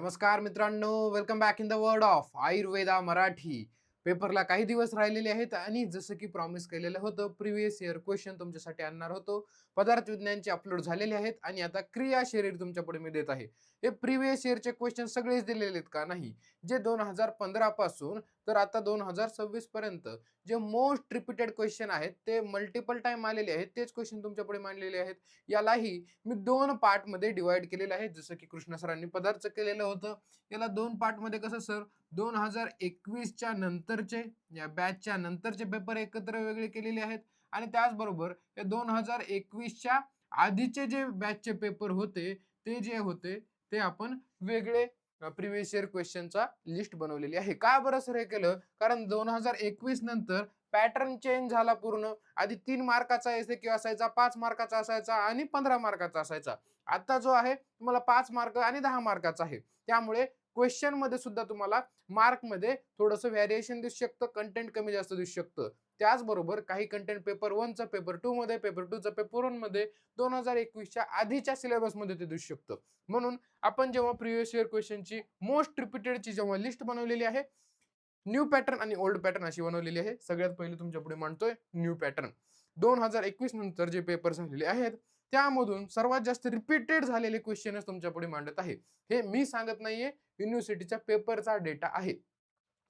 नमस्कार मित्रांनो, welcome back in the world of Ayurveda Marathi. पेपरला काही दिवस राहिलेले आहेत आणि जसं की प्रॉमिस केलेलं होतं, प्रिव्हियस इयर क्वेश्चन तुमच्यासाठी आणणार होतो. पदार्थ विज्ञानचे अपलोड झालेले आहेत आणि आता क्रिया शरीर तुमच्या पुढे मी देत आहे. हे प्रिव्हियस इयरचे क्वेश्चन सगळेच दिलेले आहेत का? नाही. जे 2015 पासून तर आता 2026 पर्यंत जे मोस्ट रिपीटेड क्वेश्चन आहेत, ते मल्टिपल टाइम आलेले आहेत. तेच क्वेश्चन तुमच्या पुढे मांडलेले आहेत. यालाही मी 2 पार्टमध्ये डिव्हाईड केलेलं आहे. जसं की कृष्णा सरांनी पदार्थ केलेलं होतं. याला 2 पार्टमध्ये कसं सर 2021च्या नंतरचे या बॅचच्या नंतरचे पेपर एकत्र वेगळे केलेले आहेत आणि त्याचबरोबर या 2021च्या आधीचे जे बॅचचे पेपर होते, ते जे होते ते आपण वेगळे प्रिव्हियस इयर क्वेश्चनचा लिस्ट बनवलेली आहे. का बरं सर हे केलं? कारण 2021 नंतर पॅटर्न चेंज झाला पूर्ण. आधी 3 मार्काचा एसएक्यू असायचा, 5 मार्काचा असायचा आणि 15 मार्काचा असायचा. आता जो आहे तुम्हाला 5 मार्क आणि 10 मार्काचा आहे. त्यामुळे क्वेश्चन मध्ये सुद्धा तुम्हाला मार्क मध्ये थोडंसं व्हेरिएशन दिसू शकतं, कंटेंट कमी जास्त दिसू शकतं. त्याचबरोबर काही कंटेंट पेपर 1 चा पेपर 2 मध्ये, पेपर 2 चा पेपर 1 मध्ये 2021च्या आधीच्या सिलेबस मध्ये ते दिसू शकतं. म्हणून आपण जेव्हा प्रिव्हियस इयर क्वेश्चनची मोस्ट रिपीटेडची जेव्हा लिस्ट बनवलेली आहे, न्यू पॅटर्न आणि ओल्ड पॅटर्न अशी बनवलेली आहे. सगळ्यात पहिले तुमच्या पुढे मांडतोय न्यू पॅटर्न. 2021 नंतर जे पेपर झालेले आहेत त्यामधून सर्वात जास्त रिपीटेड झालेले क्वेश्चनच तुमच्या पुढे मांडत आहे. हे मी सांगत नाहीये, युनिव्हर्सिटीच्या पेपरचा डेटा आहे.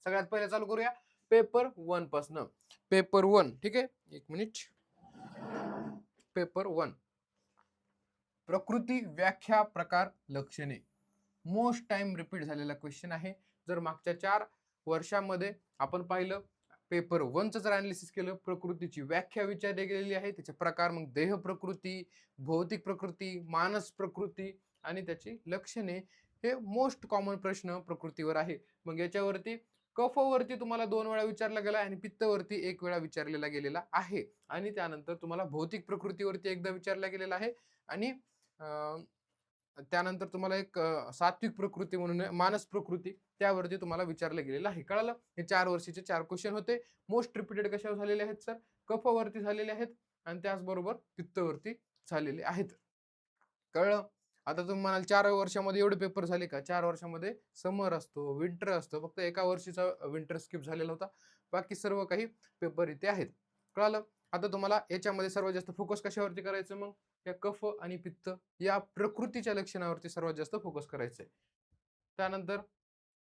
सगळ्यात पहिले चालू करूया पेपर 1 पासून. पेपर 1 ठीक आहे. एक मिनिट. पेपर 1 प्रकृती, व्याख्या, प्रकार, लक्षणे. मोस्ट टाइम रिपीट झालेला क्वेश्चन आहे. जर मागच्या 4 वर्षामध्ये आपण पाहिलं, पेपर 1 चं जर अनालिसिस केलं, प्रकृतीची व्याख्या विचारली गेलेली आहे. त्याचे प्रकार मग देह प्रकृती, भौतिक प्रकृती, मानस प्रकृती आणि त्याची लक्षणे. हे मोस्ट कॉमन प्रश्न प्रकृतीवर आहे. मग याच्यावरती कफवरती तुम्हाला 2 वेळा विचारला गेला आणि पित्तवरती 1 वेळा विचारलेला गेलेला आहे. आणि त्यानंतर तुम्हाला भौतिक प्रकृतीवरती एकदा विचारला गेलेला आहे आणि त्यानंतर तुम्हाला एक सात्विक प्रकृती म्हणून मानस प्रकृती त्यावरती तुम्हाला विचारलं गेलेलं आहे. कळालं? हे 4 वर्षाचे 4 क्वेश्चन होते. मोस्ट रिपीटेड कशावर झालेले आहेत सर? कफावरती झालेले आहेत आणि त्याचबरोबर पित्तवरती झालेले आहेत. कळलं? आता तुम्ही म्हणाल 4 वर्षामध्ये एवढे पेपर झाले का? 4 वर्षामध्ये समर असतो, विंटर असतो. फक्त एका वर्षीचा विंटर स्किप झालेला होता. बाकी सर्व काही पेपर इथे आहेत. कळालं? आता तुम्हाला याच्यामध्ये सर्वात जास्त फोकस कशावरती करायचं मग? या कफ आणि पित्त या प्रकृतीच्या लक्षणावरती सर्वात जास्त फोकस करायचंय. त्यानंतर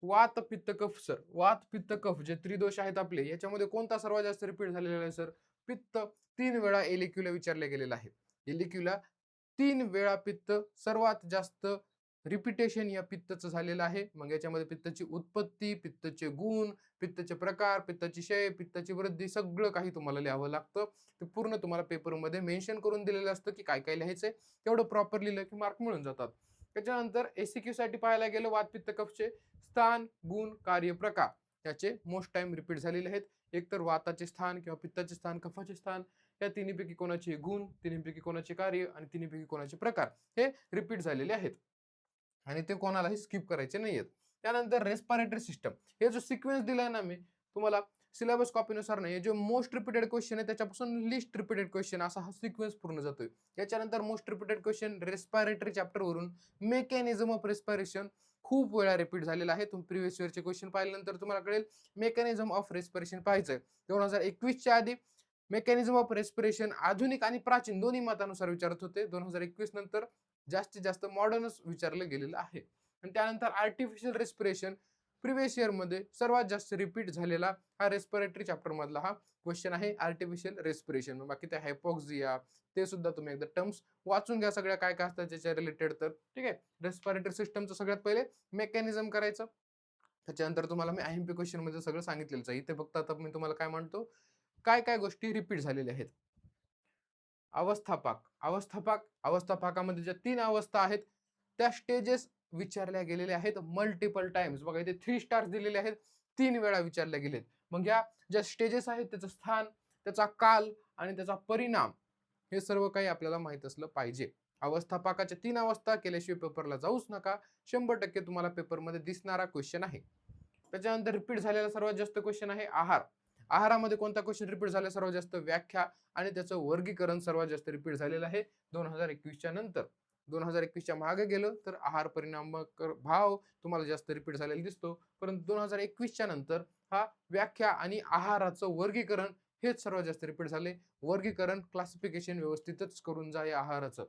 वात पित्त कफ सर. वात पित्त कफ जे त्रिदोष आहेत आपले, याच्यामध्ये कोणता सर्वात जास्त रिपीट झालेला आहे सर? पित्त. 3 वेळा एलिक्यूला विचारले गेलेलं आहे. एलिक्यूला 3 वेळा पित्त सर्वात जास्त रिपिटेशन या पित्तचं झालेलं आहे. मग याच्यामध्ये पित्ताची उत्पत्ती, पित्ताचे गुण, पित्ताचे प्रकार, पित्ताची क्षय, पित्ताची वृद्धी सगळं काही तुम्हाला लिहावं लागतं. ते पूर्ण तुम्हाला पेपरमध्ये मेन्शन करून दिलेलं असतं की काय काय लिहायचंय. तेवढं प्रॉपर लिहिलं की मार्क मिळून जातात. त्याच्यानंतर एससीक्यू साठी पाहायला गेलं वात पित्त कफचे स्थान, गुण, कार्य, प्रकार याचे मोस्ट टाइम रिपीट झालेले आहेत. एकतर वाताचे स्थान किंवा पित्ताचे स्थान, कफाचे स्थान या तिन्हीपैकी कोणाचे गुण, तिन्हीपैकी कोणाचे कार्य आणि तिन्हीपैकी कोणाचे प्रकार हे रिपीट झालेले आहेत आणि ते कोणालाही स्किप करायचे नाहीयेत. त्यानंतर रेस्पिरेटरी सिस्टम हे जो सिक्वेन्स दिलाय ना मी तुम्हाला सिलेबस कॉपीनुसार नाही, जे मोस्ट रिपीटेड क्वेश्चन आहे त्याच्यापासून लिस्ट रिपीटेड क्वेश्चन असा हा सिक्वेन्स पूर्ण जातोय. याच्यानंतर most repeated question respiratory chapter वरून मेकॅनिझम ऑफ रेस्पिरेशन खूप वेळा रिपीट झालेला आहे. तुम्ही प्रिव्हियस इयरचे क्वेश्चन पाहिल्यानंतर तुम्हाला कळेल मेकॅनिझम ऑफ रेस्पिरेशन पाहायचंय. 2021च्या आधी मेकॅनिझम ऑफ रेस्पिरेशन आधुनिक आणि प्राचीन दोन्ही मतानुसार विचारत होते. 2021 नंतर जास्तीत जास्त मॉडर्नच विचारलं गेलेलं आहे. आणि त्यानंतर आर्टिफिशियल रेस्पिरेशन प्रिव्हियस इयर मध्ये सर्वात जास्त रिपीट झालेला हा रेस्पिरेटरी चॅप्टर मधला हा क्वेश्चन आहे. आर्टिफिशियल रेस्पिरेशन बाकी ते हायपॉक्सिया ते सुद्धा तुम्ही एकदा टर्म्स वाचून घ्या सगळ्या काय काय असतात त्याच्या रिलेटेड. तर ठीक आहे, रेस्पिरेटरी सिस्टमचं सगळ्यात पहिले मेकॅनिझम करायचं. त्याच्यानंतर तुम्हाला मी आयएमपी क्वेश्चन मध्ये सगळं सांगितलेलं आहे. इथे फक्त आता मी तुम्हाला काय म्हणतो, काय काय गोष्टी रिपीट झालेल्या आहेत. अवस्थापाक अवस्थापाक अवस्थापाकामध्ये ज्या 3 अवस्था आहेत त्या स्टेजेस विचारल्या गेलेल्या आहेत मल्टिपल टाइम्स. बघा इथे 3 स्टार्स दिलेले आहेत, 3 वेळा विचारल्या गेलेत. मग या ज्या स्टेजेस आहेत त्याचं स्थान, त्याचा काल आणि त्याचा परिणाम हे सर्व काही आपल्याला माहित असलं पाहिजे. अवस्थापाकाच्या 3 अवस्था केल्याशिवाय पेपरला जाऊच नका. 100% तुम्हाला पेपरमध्ये दिसणारा क्वेश्चन आहे. त्याच्यानंतर रिपीट झालेला सर्वात जास्त क्वेश्चन आहे आहार. आहारामध्ये कोणता क्वेश्चन रिपीट झाला सर्वात जास्त? व्याख्या आणि त्याचं वर्गीकरण सर्वात जास्त रिपीट झालेलं आहे 2021च्या नंतर. 2021च्या मागे गेलं तर आहार परिणामक भाव तुम्हाला जास्त रिपीट झालेला दिसतो, परंतु 2021च्या नंतर हा व्याख्या आणि आहाराचं वर्गीकरण हेच सर्वात जास्त रिपीट झाले. वर्गीकरण क्लासिफिकेशन व्यवस्थितच करून जा या आहाराचं.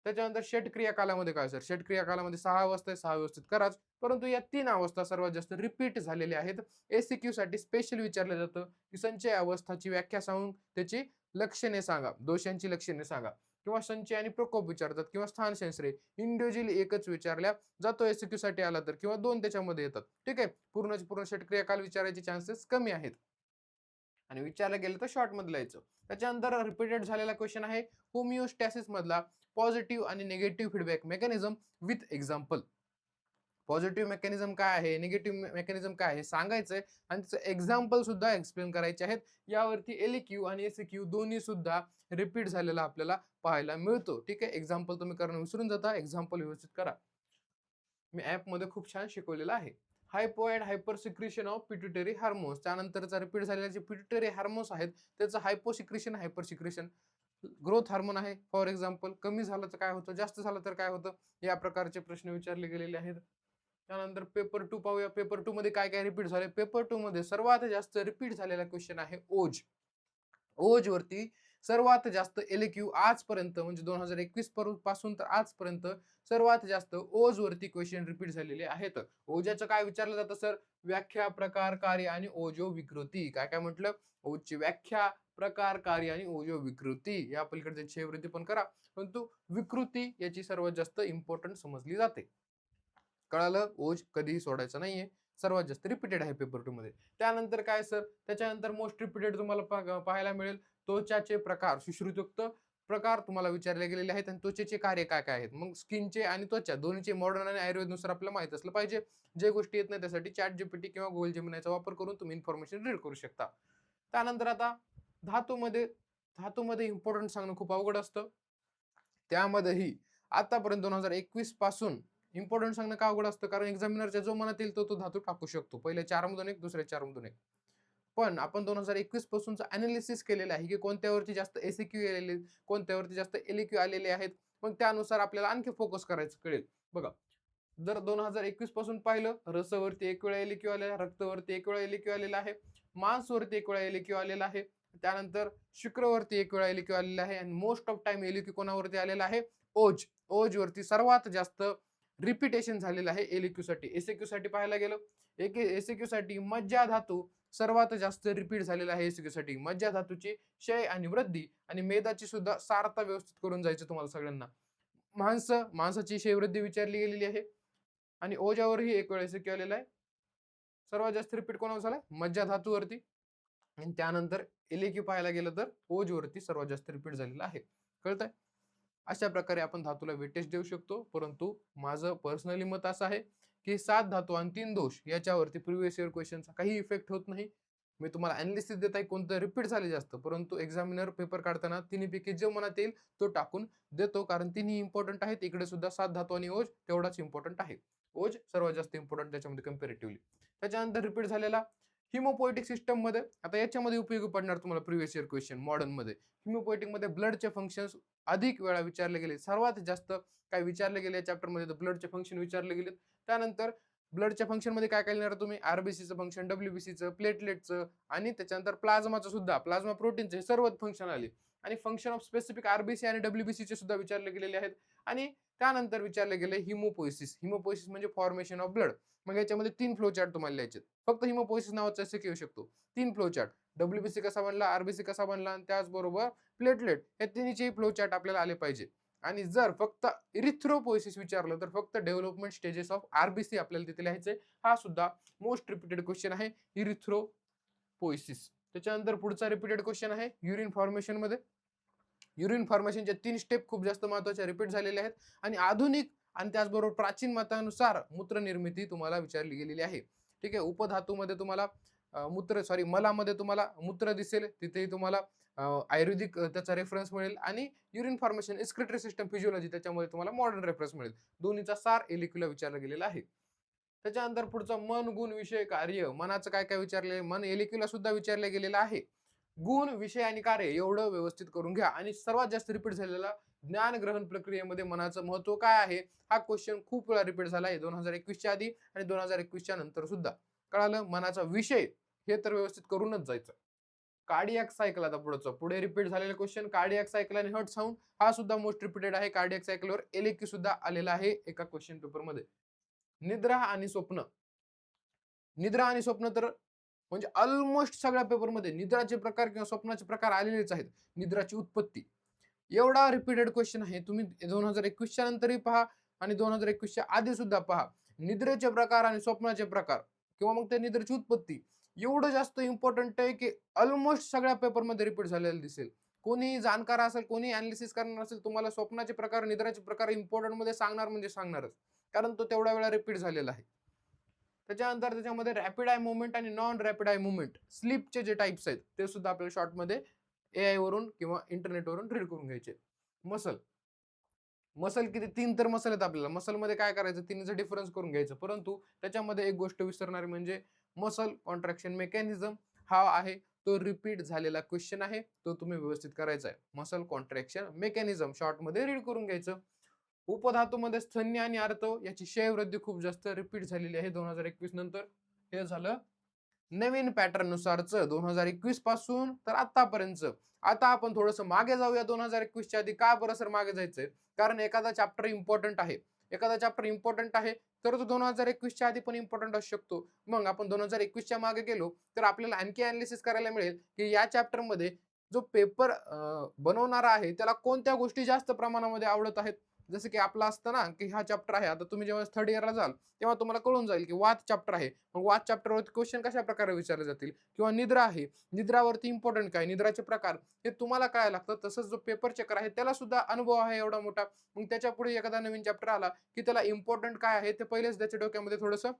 त्याच्यानंतर षटक्रिया कालामध्ये काय सर? षटक्रिया कालामध्ये 6 अवस्था आहे, 6 व्यवस्थित कराच. परंतु या 3 अवस्था सर्वात जास्त रिपीट झालेल्या आहेत. एसीक्यू साठी स्पेशल विचारलं जातं की संचय अवस्थाची व्याख्या सांगून त्याची लक्षणे सांगा, दोषांची लक्षणे सांगा, किंवा संचय आणि प्रकोप विचारतात, किंवा स्थान संश्रय इंडिव्हिज्युअली एकच विचारल्या जातो एसीक्यू साठी आला तर, किंवा 2 त्याच्यामध्ये येतात. ठीक आहे, पूर्ण षटक्रिया काल विचारायचे चान्सेस कमी आहेत. आणि विचारलं गेलं तर शॉर्ट मधलं यायचं. त्याच्यानंतर रिपीटेड झालेला क्वेश्चन आहे होमिओस्टॅसिस मधला पॉझिटिव्ह आणि negative feedback mechanism with example. Positive mechanism काय आहे, निगेटिव्ह मेकॅनिझम काय आहे सांगायचंय आणि त्याचं एक्झाम्पल सुद्धा एक्सप्लेन करायचे आहेत. यावरती एलक्यू आणि एसक्यू दोन्ही सुद्धा रिपीट झालेला आपल्याला पाहायला मिळतो. ठीक आहे, एक्झाम्पल तुम्ही करणं विसरून जाता, एक्झाम्पल व्यवस्थित करा. मी ऍप मध्ये खूप छान शिकवलेलं आहे. हायपो and hyper secretion of pituitary hormones, त्यानंतरचा रिपीट झालेले जे पिट्युटरी हार्मोन्स आहेत त्याचं हायपो secretion hyper secretion. Growth hormone आहे फॉर एक्झाम्पल, कमी झालं तर काय होतं, जास्त झालं तर काय होतं, या प्रकारचे प्रश्न विचारले गेलेले आहेत. त्यानंतर पेपर 2 पाहूया. पेपर 2 मध्ये काय काय रिपीट झाले. पेपर 2 मध्ये सर्वात जास्त रिपीट झालेला क्वेश्चन आहे ओज. ओज वरती सर्वात जास्त एलक्यू आजपर्यंत म्हणजे 2021 पासून तर आजपर्यंत सर्वात जास्त ओज वरती क्वेश्चन रिपीट झालेले आहेत. ओजाचं काय विचारलं जातं सर? व्याख्या, प्रकार, कार्य आणि ओजो विकृती. काय काय म्हटलं? ओजची व्याख्या, प्रकार, कार्य आणि ओजो विकृती. या पलीकडे क्षयवृत्ती पण करा, परंतु विकृती याची सर्वात जास्त इम्पॉर्टंट समजली जाते. कळालं? ओज कधीही सोडायचं नाहीये, सर्वात जास्त रिपीटेड आहे पेपर 2 मध्ये. त्यानंतर काय सर? त्याच्यानंतर मोस्ट रिपीटेड तुम्हाला पाहायला मिळेल त्वचाचे प्रकार, सुश्रुतयुक्त प्रकार तुम्हाला विचारले गेलेले आहेत आणि त्वचेचे कार्य काय काय आहेत. मग स्किनचे आणि त्वचा दोन्हीचे मॉडर्न आणि आयुर्वेदनुसार आपल्याला माहित असलं पाहिजे. जे गोष्टी येत नाही त्यासाठी चॅट जीपीटी किंवा गुगल जेमिनायचा वापर करून तुम्ही इन्फॉर्मेशन रीड करू शकता. त्यानंतर आता धातूमध्ये धातूमध्ये इम्पॉर्टंट सांगणं खूप अवघड असतं. त्यामध्येही आतापर्यंत 2021 पासून इम्पॉर्टंट सांगणं का अवघड असतं? कारण एक्झामिनरच्या जो मनात येईल तो धातू टाकू शकतो. पहिल्या 4 मधून एक, दुसऱ्या 4 मधून एक. पण आपण 2021 पासूनचं अनालिसिस केलेलं आहे की कोणत्यावरती जास्त एसीक्यू आलेले, कोणत्यावरती जास्त एलक्यू आलेले आहेत. मग त्यानुसार आपल्याला आणखी फोकस करायचं कळेल. बघा, जर 2021 पासून पाहिलं, रसवरती 1 वेळा एलक्यू आलेला, रक्तवरती 1 वेळा एलक्यू आलेला आहे, मांसवरती 1 वेळा एलक्यू आलेला आहे, त्यानंतर शुक्रवरती 1 वेळा एलक्यू आलेला आहे आणि मोस्ट ऑफ टाइम एलक्यू कोणावरती आलेला आहे? ओज. ओज वरती सर्वात जास्त रिपिटेशन झालेलं आहे एलक्यू साठी. एसक्यू साठी पाहायला गेलं, एसक्यू साठी मज्जा धातू सर्वात जास्त रिपीट झालेला आहे. एसक्यू साठी मज्जा धातूची क्षय आणि वृद्धी आणि मेदाची सुद्धा सारता व्यवस्थित करून जायचं तुम्हाला सगळ्यांना. मांसाची क्षय वृद्धी विचारली गेलेली आहे आणि ओजावरही 1 वेळा एसक्यू आलेला आहे. सर्वात जास्त रिपीट कोणावर झालाय? मज्जा धातूवरती. आणि त्यानंतर एलक्यू पाहायला गेलं तर ओज वरती सर्वात जास्त रिपीट झालेला आहे. कळतंय? अशा प्रकारे आपण धातूला वेटेज देऊ शकतो. परंतु माझं पर्सनली मत असं आहे की 7 धातू आणि 3 दोष याच्यावरती प्रिव्हियस इयर क्वेश्चनचा काही इफेक्ट होत नाही. मी तुम्हाला अनालिसिस देत आहे कोणतं रिपीट झाले जास्त, परंतु एक्झामिनर पेपर काढताना तिन्हीपैकी जे मनात येईल तो टाकून देतो, कारण तिन्ही इम्पॉर्टंट आहेत. इकडे सुद्धा 7 धातू आणि ओज तेवढाच इम्पॉर्टंट आहे. ओज सर्वात जास्त इम्पॉर्टंट त्याच्यामध्ये कम्पॅरेटिव्हली. त्याच्यानंतर रिपीट झालेला हिमोपोएटिक सिस्टम मध्ये, आता याच्यामध्ये उपयोगी पडणार तुम्हाला प्रिव्हियस इयर क्वेश्चन मॉडर्न मध्ये. हिमोपोएटिक मध्ये ब्लडचे फंक्शन्स अधिक वेळा विचारले गेले, सर्वात जास्त काय विचारले गेले चॅप्टर मध्ये, ब्लडचे फंक्शन विचारले गेले. त्यानंतर ब्लडच्या फंक्शन मध्ये काय काय लिहिणार तुम्ही? आरबीसीचं फंक्शन, डब्ल्यूबीसीचं, प्लेटलेटचं आणि त्याच्यानंतर प्लाझ्माचं सुद्धा, प्लाझ्मा प्रोटीनचे सर्व फंक्शन आले आणि फंक्शन ऑफ स्पेसिफिक आरबीसी आणि डब्ल्यूबीसीचे सुद्धा विचारले गेलेले आहेत. आणि त्यानंतर विचारले गेले हिमोपोइसिस. हिमोपोइसिस म्हणजे फॉर्मेशन ऑफ ब्लड. मग याच्यामध्ये 3 फ्लो चार्ट तुम्हाला लिहायचे. फक्त हिमोपोइसिस नावाचा एसए येऊ शकतो. 3 फ्लो चार्ट, डब्ल्यूबीसी कसा बनला, आरबीसी कसा बनला आणि त्याचबरोबर प्लेटलेट, हे तिन्हीचे फ्लो चार्ट आपल्याला आले पाहिजे. आणि जर फक्त इरिथ्रोपोइसिस विचारलं तर फक्त डेव्हलपमेंट स्टेजेस ऑफ आरबीसी आपल्याला तिथे लिहायचे. हा सुद्धा मोस्ट रिपीटेड क्वेश्चन आहे, इरिथ्रोपोइसिस. त्याच्यानंतर पुढचा रिपीटेड क्वेश्चन आहे युरिन फॉर्मेशन मध्ये. युरिन फॉर्मेशनच्या 3 स्टेप खूप जास्त महत्त्वाच्या रिपीट झालेल्या आहेत आणि आधुनिक आणि त्याचबरोबर प्राचीन मतानुसार मूत्र निर्मिती तुम्हाला विचारली गेलेली आहे. ठीक आहे, उपधातूमध्ये तुम्हाला मलामध्ये तुम्हाला मूत्र दिसेल, तिथेही तुम्हाला आयुर्वेदिक त्याचा रेफरन्स मिळेल आणि urine formation excretory system physiology त्याच्यामध्ये तुम्हाला मॉडर्न रेफरन्स मिळेल. दोन्हीचा सार एलक्यूला विचारला गेलेला आहे. त्याच्यानंतर पुढचा मन, गुण, विषय, कार्य. मनाचं काय काय विचारले, मन एलक्यूला सुद्धा विचारलं गेलेलं आहे. गुण, विषय आणि कार्य एवढं व्यवस्थित करून घ्या आणि सर्वात जास्त रिपीट झालेला ज्ञान ग्रहण प्रक्रियेमध्ये मनाचं महत्व काय आहे, हा क्वेश्चन खूप वेळा रिपीट झाला आहे 2021च्या आधी आणि 2021च्या नंतर सुद्धा. कळालं? मनाचा विषय हे तर व्यवस्थित करूनच जायचं. कार्डियक सायकल आता पुढे रिपीट झालेला क्वेश्चन कार्डियक सायकल आणि हर्ट साऊंड हा सुद्धा मोस्ट रिपीटेड आहे. कार्डियक सायकलवर एलएक्यू सुद्धा आलेला आहे एका क्वेश्चन पेपर मध्ये. निद्रा आणि स्वप्न. निद्रा आणि स्वप्न तर म्हणजे ऑलमोस्ट सगळ्या पेपरमध्ये निद्राचे प्रकार किंवा स्वप्नाचे प्रकार आलेलेच आहेत. निद्राची उत्पत्ती एवढा रिपीटेड क्वेश्चन आहे. तुम्ही 2021च्या नंतरही पहा आणि 2021च्या आधी सुद्धा पहा. निद्रेचे प्रकार आणि स्वप्नाचे प्रकार किंवा मग त्या निद्रेची उत्पत्ती एवढं जास्त इम्पॉर्टंट आहे की ऑलमोस्ट सगळ्या पेपरमध्ये रिपीट झालेलं दिसेल. कोणी जाणकार असेल, कोणी अनालिसिस करणार असेल, तुम्हाला स्वप्नाचे प्रकार, निद्राचे प्रकार इम्पॉर्टंट मध्ये सांगणार म्हणजे सांगणारच. कारण तो तेवढ्या वेळा रिपीट झालेला आहे. त्याच्यानंतर त्याच्यामध्ये रॅपिड आय मुवमेंट आणि नॉन रॅपिड आय मुवमेंट स्लीपचे जे टाइप्स आहेत ते सुद्धा आपल्याला शॉर्टमध्ये AI वरून किंवा इंटरनेटवरून रीड करून घ्यायचे. मसल मसल किती 3 तर मसल आहेत आपल्याला. मसलमध्ये काय करायचं, तिन्हीचा डिफरन्स करून घ्यायचं. परंतु त्याच्यामध्ये एक गोष्ट विसरणारी म्हणजे मसल कॉन्ट्रॅक्शन मेकॅनिझम हा आहे तो रिपीट झालेला क्वेश्चन आहे. तो तुम्ही व्यवस्थित करायचा आहे. मसल कॉन्ट्रॅक्शन मेकॅनिझम शॉर्टमध्ये रीड करून घ्यायचं. उपधातूमध्ये स्थन्य आणि आर्तव याची क्षय वृद्धी खूप जास्त रिपीट झालेली आहे 2021 नंतर. हे झालं नवीन पॅटर्न नुसारचं 2021 पासून तर आतापर्यंत. आता आपण थोडंसं मागे जाऊया 2021च्या आधी. का बरं सर मागे जायचंय? कारण एखादा चॅप्टर इम्पॉर्टंट आहे. एखादा चॅप्टर इम्पॉर्टंट आहे तर तो 2021च्या आधी पण इम्पॉर्टंट असू शकतो. मग आपण 2021च्या मागे गेलो तर आपल्याला आणखी अनालिसिस करायला मिळेल की या चॅप्टरमध्ये जो पेपर बनवणारा आहे त्याला कोणत्या गोष्टी जास्त प्रमाणामध्ये आवडत आहेत. जसं की आपलं असतं ना की हा चॅप्टर आहे. आता तुम्ही जेव्हा थर्ड इयरला जाल तेव्हा तुम्हाला कळून जाईल की वात चॅप्टर आहे. मग वात चॅप्टरवरती क्वेश्चन कशा प्रकारे विचारले जातील किंवा निद्रा आहे. निद्रावरती इम्पॉर्टंट काय, निद्राचे प्रकार हे तुम्हाला कळायला लागतं. तसंच जो पेपर चेकर आहे त्याला सुद्धा अनुभव आहे एवढा मोठा. मग त्याच्या पुढे एखादा नवीन चॅप्टर आला की त्याला इम्पॉर्टंट काय आहे ते पहिलेच त्याच्या डोक्यामध्ये थोडंसं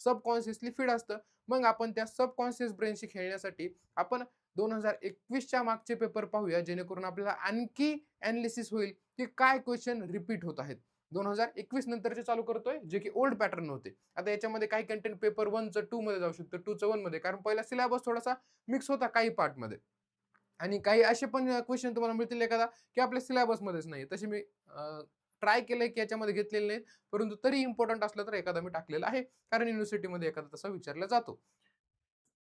सबकॉन्शियसली फीड असतं. मग आपण त्या सबकॉन्शियस ब्रेनशी खेळण्यासाठी आपण 2021च्या मागचे पेपर पाहूया, जेणेकरून आपल्याला आणखी अनालिसिस होईल की काय क्वेश्चन रिपीट होत आहेत. 2021 नंतरचे चालू करतोय जे की ओल्ड पॅटर्न होते. आता याच्यामध्ये काही कंटेंट पेपर 1चं 2 मध्ये जाऊ शकतं, 2चं 1 मध्ये, कारण पहिला सिलेबस थोडासा मिक्स होता काही पार्ट मध्ये. आणि काही असे पण क्वेश्चन तुम्हाला मिळतील एखादा की आपल्या सिलेबस मध्येच नाही. तसे मी ट्राय केलंय की याच्यामध्ये घेतलेले नाहीत, परंतु तरी इम्पॉर्टंट असलं तर एखादा मी टाकलेला आहे, कारण युनिव्हर्सिटीमध्ये एखादा तसा विचारला जातो.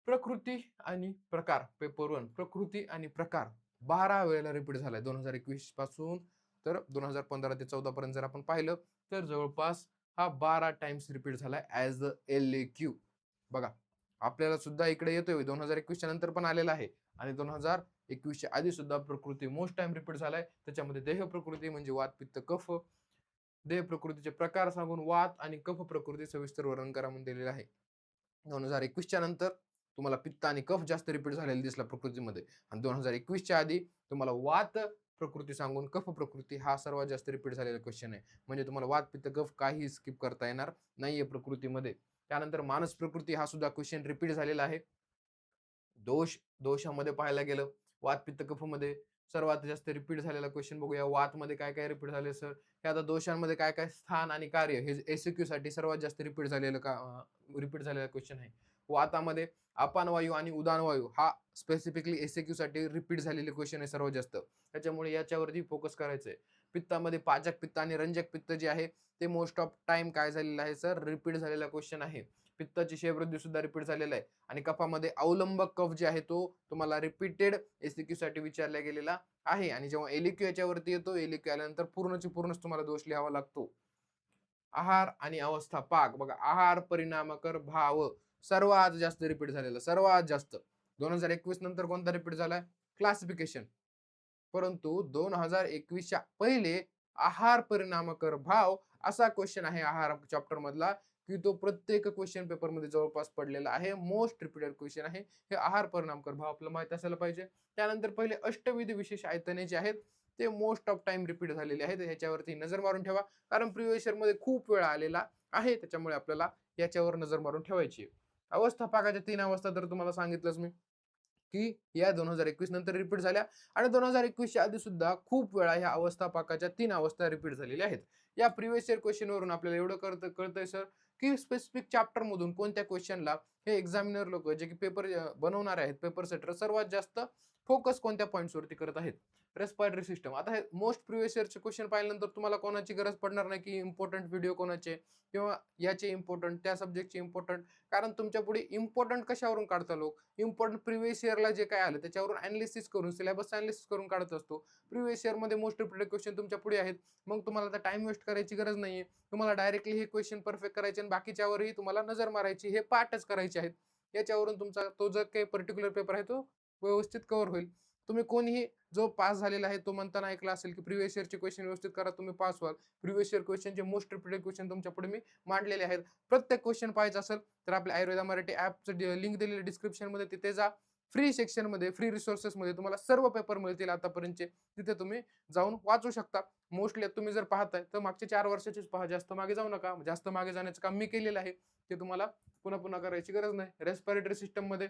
प्रकृती आणि प्रकार पेपर 1 प्रकृती आणि प्रकार 12 वेळेला रिपीट झालाय 2021 पासून. तर 2015 ते 14 पर्यंत जर आपण पाहिलं तर जवळपास हा 12 टाइम्स रिपीट झालाय ऍज अ LAQ. बघा आपल्याला सुद्धा इकडे येतोय 2021च्या नंतर पण आलेला आहे आणि 2021च्या आधी सुद्धा प्रकृती मोस्ट टाइम रिपीट झालाय. त्याच्यामध्ये देह प्रकृती म्हणजे वात पित्त कफ, देह प्रकृतीचे प्रकार सांगून वात आणि कफ प्रकृती सविस्तर वर्णन करा म्हणून दिलेलं आहे. 2021च्या नंतर तुम्हाला पित्त आणि कफ जास्त रिपीट झालेला दिसला प्रकृतीमध्ये आणि 2021च्या आधी तुम्हाला वात प्रकृती सांगून कफ प्रकृती हा सर्वात जास्त रिपीट झालेला क्वेश्चन आहे. म्हणजे तुम्हाला वात पित्त कफ काही स्किप करता येणार नाहीये प्रकृतीमध्ये. त्यानंतर मानस प्रकृती हा सुद्धा क्वेश्चन रिपीट झालेला आहे. दोषामध्ये पाहायला गेलं वात पित्त कफ मध्ये सर्वात जास्त रिपीट झालेला क्वेश्चन बघूया. वात मध्ये काय काय रिपीट झाले सर, हे आता दोषांमध्ये काय काय स्थान आणि कार्य हे एसक्यू साठी सर्वात जास्त रिपीट झालेला क्वेश्चन आहे. वातामध्ये अपान वायू आणि उदान वायू हा स्पेसिफिकली एसक्यू साठी रिपीट झालेले क्वेश्चन आहे सर्वात जास्त. त्याच्यामुळे याच्यावरती फोकस करायचंय. पित्तामध्ये पाचक पित्त आणि रंजक पित्त जे आहे ते मोस्ट ऑफ टाइम काय झालेलं आहे सर, रिपीट झालेला क्वेश्चन आहे. पित्ताची क्षयवृद्धी सुद्धा रिपीट झालेला आहे. आणि कफामध्ये अवलंबक कफ जे आहे तो तुम्हाला रिपीटेड एसक्यू साठी विचारला गेलेला आहे. आणि जेव्हा एलक्यू याच्यावरती येतो, एलक्यू आल्यानंतर पूर्णची पूर्णच तुम्हाला दोष लिहावा लागतो. आहार आणि अवस्था पाक बघा, आहार परिणामकर भाव सर्वात जास्त रिपीट झालेला, सर्वात जास्त 2021 नंतर कोणता रिपीट झालाय, क्लासिफिकेशन. परंतु 2021च्या पहिले आहार परिणामकर भाव असा क्वेश्चन आहे आहार चॅप्टर मधला की तो प्रत्येक क्वेश्चन पेपर मध्ये जवळपास पडलेला आहे. मोस्ट रिपीटेड क्वेश्चन आहे हे आहार परिणामकर भाव, आपल्याला माहित असायला पाहिजे. त्यानंतर पहिले अष्टविध विशेष आयतने जे आहेत ते मोस्ट ऑफ टाइम रिपीट झालेले आहेत. ह्याच्यावरती नजर मारून ठेवा, कारण प्रिव्हियस इयर मध्ये खूप वेळा आलेला आहे. त्याच्यामुळे आपल्याला याच्यावर नजर मारून ठेवायची. अवस्था पाकाच्या 3 अवस्था तर तुम्हाला सांगितलंच मी की या 2021 नंतर रिपीट झाल्या आणि 2021च्या आधी सुद्धा खूप वेळा ह्या अवस्था पाकाच्या 3 अवस्था रिपीट झालेल्या आहेत. या प्रिव्हियस इयर क्वेश्चन वरून आपल्याला एवढं कळतंय सर की स्पेसिफिक चॅप्टर मधून कोणत्या क्वेश्चनला हे एक्झामिनर लोक जे की पेपर बनवणार आहेत, पेपर सेटर सर्वात जास्त फोकस कोणत्या पॉईंट्स वरती करत आहेत. Respiratory system. आता हे मोस्ट प्रिव्हियस इयरचे क्वेश्चन पाहिल्यानंतर तुम्हाला कोणाची गरज पडणार नाही की इम्पॉर्टंट व्हिडिओ कोणाचे किंवा याचे इम्पॉर्टंट, त्या सब्जेक्टचे इम्पॉर्टंट. कारण तुमच्या पुढे इम्पॉर्टंट कशावरून काढता लोक? इम्पॉर्टंट प्रिव्हियस इयरला जे काय आलं त्याच्यावरून अनालिसिस करून, सिलेबस अनालिसिस करून काढत असतो. प्रिव्हियस इयरमध्ये मोस्ट रिपीटेड क्वेश्चन तुमच्या पुढे आहेत. मग तुम्हाला आता टाइम वेस्ट करायची गरज नाहीये. तुम्हाला डायरेक्टली हे क्वेश्चन परफेक्ट करायचे आणि बाकीच्यावरही तुम्हाला नजर मारायची, हे पाठच करायचे आहेत. याच्यावरून तुमचा तो जो काही पर्टिक्युलर पेपर आहे तो व्यवस्थित कव्हर होईल. तुम्ही कोणीही जो पास झालेला आहे तो म्हणताना ऐकला असेल की प्रिव्हियस इयरचे क्वेश्चन व्यवस्थित करा, तुम्ही पास व्हाल. प्रिव्हियस इयर क्वेश्चनचे मोस्ट रिपीटेड क्वेश्चन तुमच्या पुढे मी मांडलेले आहेत. प्रत्येक क्वेश्चन पाहायचा असेल तर आपल्या आयुर्वेदा मराठी ॲपचं लिंक दिलेली डिस्क्रिप्शन मध्ये, तिथे जा. फ्री सेक्शन मध्ये, फ्री रिसोर्सेस मध्ये तुम्हाला सर्व पेपर मिळतील आतापर्यंतचे, तिथे तुम्ही जाऊन वाचू शकता. मोस्टली तुम्ही जर पाहताय तर मागच्या 4 वर्षाचेच पहा, जास्त मागे जाऊ नका. जास्त मागे जाण्याचं काम मी केलेलं आहे, ते तुम्हाला पुन्हा पुन्हा करायची गरज नाही. रेस्पिरेटरी सिस्टम मध्ये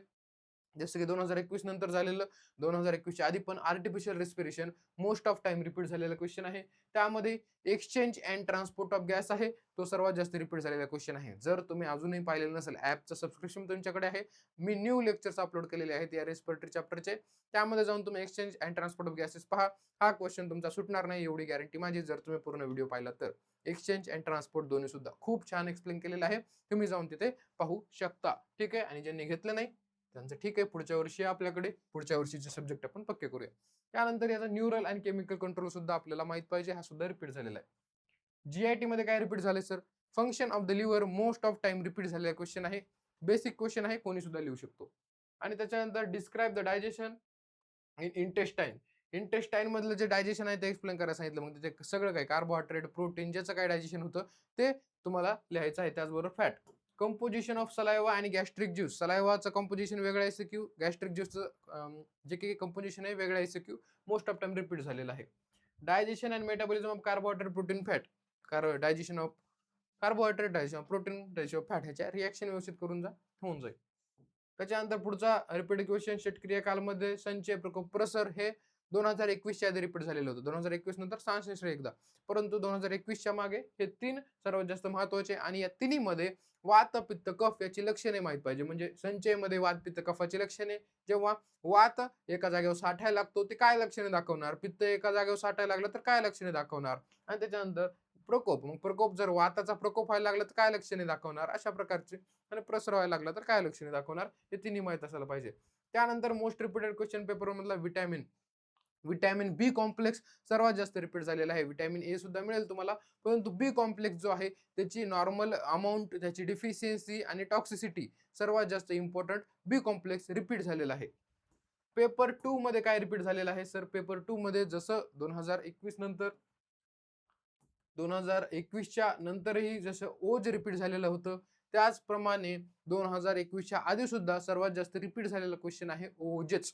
जसं की 2021 नंतर झालेलं, 2021च्या आधी पण artificial respiration most of time repeat झालेला क्वेश्चन आहे. त्यामध्ये exchange and transport of gas आहे, तो सर्वात जास्त रिपीट झालेला क्वेश्चन आहे. जर तुम्ही अजूनही पाहिलेलं नसेल, ॲपचं सबस्क्रिप्शन तुमच्याकडे आहे, मी न्यू लेक्चर्स अपलोड केलेले आहेत या रेस्पिरेटरी चॅप्टरचे. त्यामध्ये जाऊन तुम्ही exchange and transport of gases पहा. हा क्वेश्चन तुमचा सुटणार नाही एवढी गॅरंटी माझी, जर तुम्ही पूर्ण व्हिडिओ पाहिला तर. एक्सचेंज अँड ट्रान्सपोर्ट दोन्ही सुद्धा खूप छान एक्सप्लेन केलेलं आहे, तुम्ही जाऊन तिथे पाहू शकता. ठीक आहे. आणि ज्यांनी घेतलं नाही त्यांचं ठीक आहे, पुढच्या वर्षी आपल्याकडे पुढच्या वर्षीचे सब्जेक्ट आपण पक्के करूया. त्यानंतर याचा न्यूरल आणि केमिकल कंट्रोल सुद्धा आपल्याला माहित पाहिजे, हा सुद्धा रिपीट झालेला आहे. जीआयटी मध्ये काय रिपीट झाले sir? Function of the liver most of time repeat झालेला क्वेश्चन आहे. बेसिक क्वेश्चन आहे, कोणी सुद्धा लिहू शकतो. आणि त्याच्यानंतर describe the digestion in intestine. Intestine मधलं जे डायजेशन आहे ते एक्सप्लेन करायला सांगितलं. मग तिथे सगळं काही कार्बोहायड्रेट, प्रोटीन, ज्याचं काय डायजेशन होतं ते तुम्हाला लिहायचं आहे. त्याचबरोबर फॅट. कंपोजिशन ऑफ सलायवा आणि गॅस्ट्रिक ज्यूस. सलायवाचं कंपोजिशन वेगळं एसक्यू, गॅस्ट्रिक ज्यूसचं जे काही कंपोजिशन आहे वेगळं SQ, most of time repeat झालेलं आहे. Digestion and metabolism of carbohydrate, protein, fat. Digestion of carbohydrate, digestion of protein, digestion of fat, ह्याच्या reaction व्यवस्थित करून होऊन जाईल. त्याच्यानंतर पुढचा रिपीट क्वेश्चन, षटक्रिया कालमध्ये संचय, प्रकोप, प्रसर, हे 2021च्या आधी रिपीट झालेलं होतं. 2021 नंतर सांश्लेषण एकदा, परंतु 2021च्या मागे हे 3 सर्वात जास्त महत्वाचे. आणि या तिन्हीमध्ये वात, पित्त, कफ याची लक्षणे माहित पाहिजे. म्हणजे संचयमध्ये वात, पित्त, कफाची लक्षणे. जेव्हा वात एका जागेवर साठायला लागतो ते काय लक्षणे दाखवणार, पित्त एका जागेवर साठायला लागलं तर काय लक्षणे दाखवणार, आणि त्याच्यानंतर प्रकोप. मग प्रकोप, जर वाताचा प्रकोप व्हायला लागला तर काय लक्षणे दाखवणार, अशा प्रकारचे. आणि प्रसर व्हायला लागला तर काय लक्षणे दाखवणार, हे तिन्ही माहित असायला पाहिजे. त्यानंतर मोस्ट रिपीटेड क्वेश्चन पेपर मधला विटॅमिन. विटॅमिन बी कॉम्प्लेक्स सर्वात जास्त रिपीट झालेला आहे. विटॅमिन ए सुद्धा मिळेल तुम्हाला, परंतु बी कॉम्प्लेक्स जो आहे त्याची नॉर्मल अमाऊंट, त्याची डिफिशियन्सी आणि टॉक्सिसिटी सर्वात जास्त इम्पॉर्टंट बी कॉम्प्लेक्स रिपीट झालेला आहे. पेपर 2 मध्ये काय रिपीट झालेलं आहे सर? पेपर 2 मध्ये जसं 2021 नंतर, 2021च्या नंतरही जसं ओज रिपीट झालेलं होतं, त्याचप्रमाणे 2021च्या आधी सुद्धा सर्वात जास्त रिपीट झालेला क्वेश्चन आहे ओजच.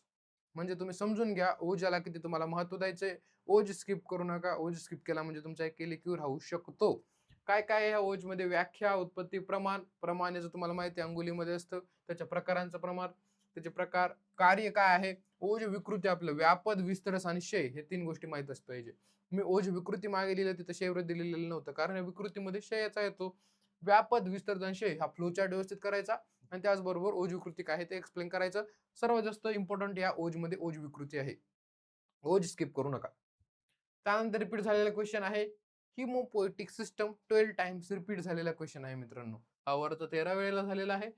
म्हणजे तुम्ही समजून घ्या ओजला किती तुम्हाला महत्व द्यायचंय. ओज स्किप करू नका. ओज स्किप केला म्हणजे तुमचा एक क्यू राहू शकतो. काय काय ह्या ओज मध्ये? व्याख्या, उत्पत्ती, प्रमाण. प्रमाण याचं तुम्हाला माहिती अंगुलीमध्ये असतं, त्याच्या प्रकारांचं प्रमाण, त्याचे प्रकार, कार्य काय आहे. ओज विकृती, आपलं व्यापद, विस्तरस आणि क्षय, हे 3 गोष्टी माहित असल्या पाहिजे. मी ओज विकृती मागे लिहिलं, तिथं क्षयवृद्धी दिलेलं नव्हतं, कारण या विकृतीमध्ये क्षयाचा येतो. व्यापद, विस्तृत आणि क्षय हा फ्लोचार्ट व्यवस्थित करायचा, आणि त्याचबरोबर ओज विकृती काय आहे ते एक्सप्लेन करायचं. सर्वात जास्त इम्पॉर्टंट या ओज मध्ये ओज विकृती आहे. ओज स्किप करू नका. त्यानंतर रिपीट झालेला क्वेश्चन आहे हिमोपोएटिक सिस्टम. 12 टाइम्स रिपीट झालेला क्वेश्चन आहे मित्रांनो. हा वर्त 13 वेळेला झालेला आहे,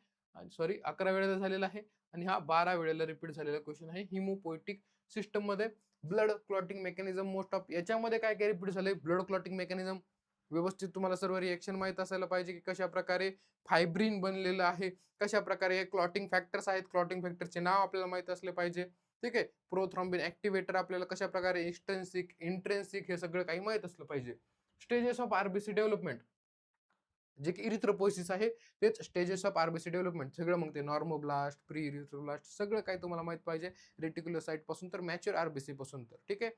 सॉरी 11 वेळेला झालेला आहे, आणि हा 12 वेळेला रिपीट झालेला क्वेश्चन आहे. हिमोपोएटिक सिस्टम मध्ये blood clotting mechanism most of, याच्यामध्ये काय काय रिपीट झाले? ब्लड क्लॉटिंग मेकॅनिझम व्यवस्थित तुम्हाला सर्व रिएक्शन माहित असायला पाहिजे की कशा प्रकारे फायब्रिन बनलेलं आहे, कशा प्रकारे क्लॉटिंग फॅक्टर्स आहेत, क्लॉटिंग फॅक्टरचे नाव आपल्याला माहित असले पाहिजे. ठीक आहे. प्रोथ्रॉम्बिन ऍक्टिव्हेटर आपल्याला कशा प्रकारे, एक्सटेन्सिक, इंट्रेन्सिक, हे सगळं काही माहित असलं पाहिजे. स्टेजेस ऑफ आरबीसी डेव्हलपमेंट, जे की इरिथ्रोपोइसिस आहे तेच स्टेजेस ऑफ आरबीसी डेव्हलपमेंट सगळं. मग ते नॉर्मोब्लास्ट, प्री इरिथ्रोब्लास्ट सगळं काही तुम्हाला माहित पाहिजे, रेटिक्युलोसाइट पासून तर मॅच्युअर आरबीसी पासून तर. ठीक आहे.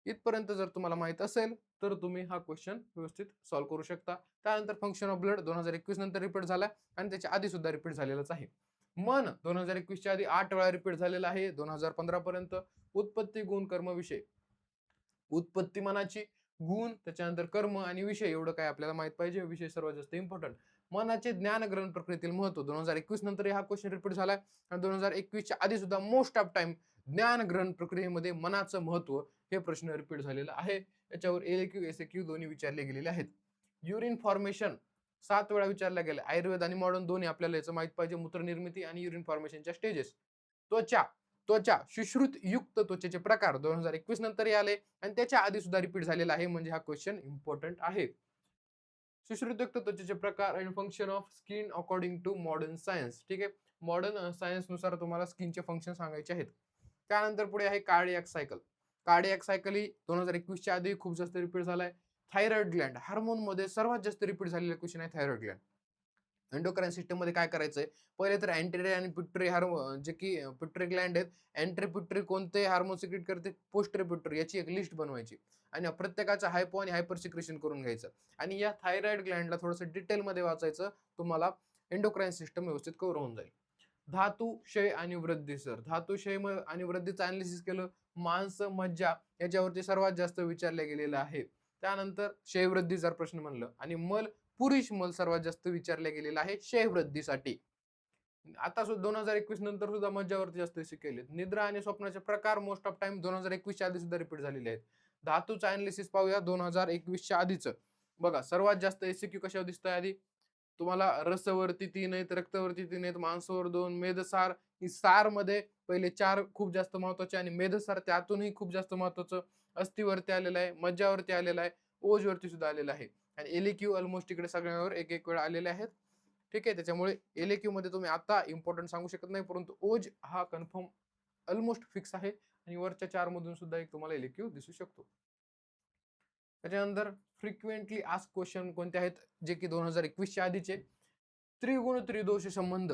इथपर्यंत जर तुम्हाला माहित असेल तर तुम्ही हा क्वेश्चन व्यवस्थित सॉल्व्ह करू शकता. त्यानंतर फंक्शन ऑफ ब्लड 2021 नंतर रिपीट झाला, आणि त्याच्या आधी सुद्धा रिपीट झालेलाच आहे. मन 2021च्या आधी 8 वेळा रिपीट झालेला आहे 2015 पर्यंत. उत्पत्ती, गुण, कर्म, विषय. उत्पत्ती मनाची, गुण, त्याच्यानंतर कर्म आणि विषय, एवढं काय आपल्याला माहित पाहिजे. विषय सर्वात जास्त इम्पॉर्टंट. मनाचे ज्ञान ग्रहण प्रक्रियेतील महत्व 2021 नंतर हा क्वेश्चन रिपीट झालाय, आणि 2021च्या आधी सुद्धा मोस्ट ऑफ टाइम ज्ञान ग्रहण प्रक्रियेमध्ये मनाचं महत्व हे प्रश्न रिपीट झालेला आहे. याच्यावर एलक्यू एसक्यू दोन्ही विचारले गेलेले आहेत. युरिन फॉर्मेशन 7 वेळा विचारला गेला. आयुर्वेद आणि मॉडर्न दोन्ही आपल्याला याचं माहित पाहिजे. मूत्रनिर्मिती आणि युरिन फॉर्मेशनच्या स्टेजेस. त्वचा त्वचा सुश्रुत युक्त त्वचेचे प्रकार 2021 नंतर आले आणि त्याच्या आधी सुद्धा रिपीट झालेला आहे, म्हणजे हा क्वेश्चन इम्पॉर्टंट आहे. सुश्रुतयुक्त त्वचेचे प्रकार and function of skin according to modern science. ठीक आहे, मॉडर्न सायन्स नुसार तुम्हाला स्किनचे फंक्शन सांगायचे आहेत. त्यानंतर पुढे आहे कार्डियाक सायकल. कार्डियाक सायकल ही 2021च्या आधी खूप जास्त रिपीट झालाय. थायरॉइड ग्लँड हार्मोन मध्ये सर्वात जास्त रिपीट झालेला क्वेश्चन आहे थायरॉइड ग्लँड. एंडोक्राइन सिस्टम मध्ये काय करायचंय, पहिले तर अँटेरी आणि पिट्युटरी हार्मोन जे की पिट्युटरी ग्लँड आहेत, अँट्री पिट्युटरी कोणते हार्मोन सिक्रेट करते, पोस्टरी पिट्युटरी, याची एक लिस्ट बनवायची आणि प्रत्येकाचा हायपो आणि हायपर सिक्रेशन करून घ्यायचं आणि या थायरॉइड ग्लँडला थोडंसं डिटेल मध्ये वाचायचं, तुम्हाला एंडोक्राइन सिस्टम व्यवस्थित कव्हर होऊन जाईल. धातू क्षय आणि वृद्धी. सर धातू क्षय आणि वृद्धीचं अनालिसिस केलं, मांस मज्जा याच्यावरती सर्वात जास्त विचारले गेलेलं आहे. त्यानंतर क्षयवृद्धी जर प्रश्न म्हणलं आणि मल पुरुष मल सर्वात जास्त विचारले गेलेला आहे क्षयवृद्धीसाठी. आता सुद्धा 2021 नंतर सुद्धा मज्जावरती जास्त केलेत. निद्रा आणि स्वप्नाचे प्रकार मोस्ट ऑफ टाइम 2021च्या आधी सुद्धा रिपीट झालेले आहेत. धातूचं अनालिसिस पाहूया 2021च्या आधीचं. बघा सर्वात जास्त एसक्यू कशावर दिसतंय आधी तुम्हाला, रसवरती 3 आहेत, रक्तवरती 3 आहेत, मांसावर 2, मेदसार ही सार मध्ये पहिले 4 खूप जास्त महत्वाचे आणि मेदसार त्यातूनही खूप जास्त महत्वाचं. अस्थिवरती आलेलं आहे, मज्जावरती आलेलं आहे, ओजवरती सुद्धा आलेलं आहे आणि एलक्यू ऑलमोस्ट इकडे सगळ्यांवर एक एक वेळा आलेले आहेत. ठीक आहे, त्याच्यामुळे एलक्यू मध्ये तुम्ही आता इम्पॉर्टंट सांगू शकत नाही, परंतु ओज हा कन्फर्म ऑलमोस्ट फिक्स आहे आणि वरच्या 4 मधून सुद्धा एक तुम्हाला एलक्यू दिसू शकतो. त्याच्यानंतर फ्रिक्वेंटली आस्क क्वेश्चन कोणते आहेत, जे की 2021च्या आधीचे. त्रिगुण त्रिदोष संबंध.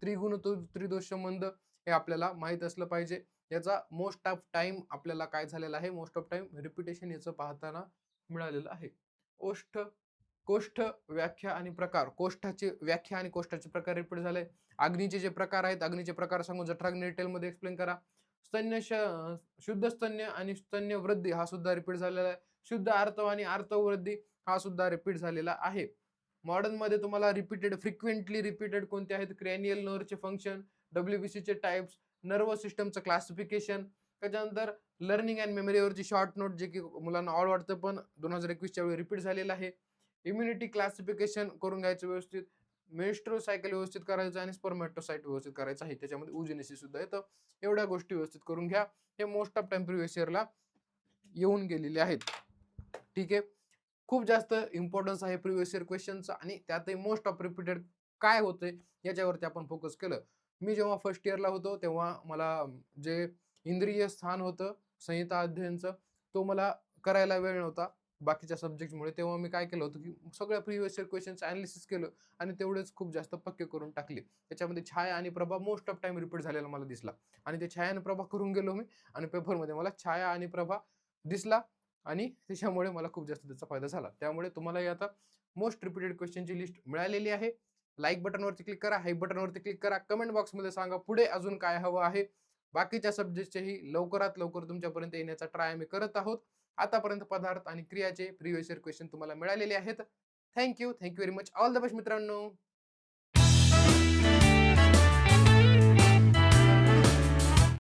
त्रिगुण त्रिदोष संबंध हे आपल्याला माहित असलं पाहिजे. याचा मोस्ट ऑफ टाइम आपल्याला काय झालेला आहे, मोस्ट ऑफ टाइम रिपिटेशन याचं पाहताना मिळालेलं आहे. ओष्ठ कोष्ठ व्याख्या आणि प्रकार. कोष्ठाची व्याख्या आणि कोष्ठाचे प्रकार रिपीट झाले. अग्नीचे जे प्रकार आहेत, अग्नीचे प्रकार सांगून जठराग्नी डिटेल मध्ये एक्सप्लेन करा. स्तन्य शुद्ध स्तन्य आणि स्तन्य वृद्धी हा सुद्धा रिपीट झालेला आहे. शुद्ध आर्तव आणि आर्तव वृद्धी हा सुद्धा रिपीट झालेला आहे. मॉडर्न मध्ये तुम्हाला रिपीटेड फ्रिक्वेंटली रिपीटेड कोणते आहेत, क्रॅनियल नर्वचे फंक्शन, WBC चे टाइप्स, नर्वस सिस्टमचं क्लासिफिकेशन. त्याच्यानंतर लर्निंग अँड मेमरीवरची शॉर्ट नोट, जे की मुलांना ऑड वाटतं पण 2021च्या वेळी रिपीट झालेलं आहे. इम्युनिटी क्लासिफिकेशन करून घ्यायचं व्यवस्थित. मेन्स्ट्रुअल सायकल व्यवस्थित करायचं आणि स्पर्मॅटोसाइट व्यवस्थित करायचं आहे, त्याच्यामध्ये उजेनेसिस सुद्धा येतं. एवढ्या गोष्टी व्यवस्थित करून घ्या. हे मोस्ट ऑफ टाइम प्रिव्हियस इयरला येऊन गेलेले आहेत. ठीक आहे, खूप जास्त इम्पॉर्टन्स आहे प्रिव्हियस इयर क्वेश्चनचा आणि त्यातही मोस्ट ऑफ रिपीटेड काय होते याच्यावरती आपण फोकस केलं. मी जेव्हा फर्स्ट इयरला होतो तेव्हा मला जे इंद्रिय स्थान होतं संहिता अध्ययनचं, तो मला करायला वेळ नव्हता बाकीच्या सब्जेक्टमुळे. तेव्हा मी काय केलं होतं की सगळ्या प्रिव्हियस इयर क्वेश्चनचं अनालिसिस केलं आणि तेवढेच खूप जास्त पक्के करून टाकले. त्याच्यामध्ये छाया आणि प्रभा मोस्ट ऑफ टाइम रिपीट झालेला मला दिसला आणि ते छाया आणि प्रभा करून गेलो मी आणि पेपरमध्ये मला छाया आणि प्रभा दिसला आणि त्याच्यामुळे मला खूप जास्त त्याचा फायदा झाला. त्यामुळे तुम्हाला आता मोस्ट रिपीटेड क्वेश्चनची लिस्ट मिळालेली आहे. लाईक बटनवरती क्लिक करा, हाईप बटनवरती क्लिक करा, कमेंट बॉक्समध्ये सांगा पुढे अजून काय हवं आहे. बाकीच्या सब्जेक्टचेही लवकरात लवकर तुमच्यापर्यंत येण्याचा ट्राय आम्ही करत आहोत. आतापर्यंत पदार्थ आणि क्रियाचे प्रिव्हियस इयर क्वेश्चन तुम्हाला मिळालेले आहेत. Thank you very much. All the best मित्रांनो.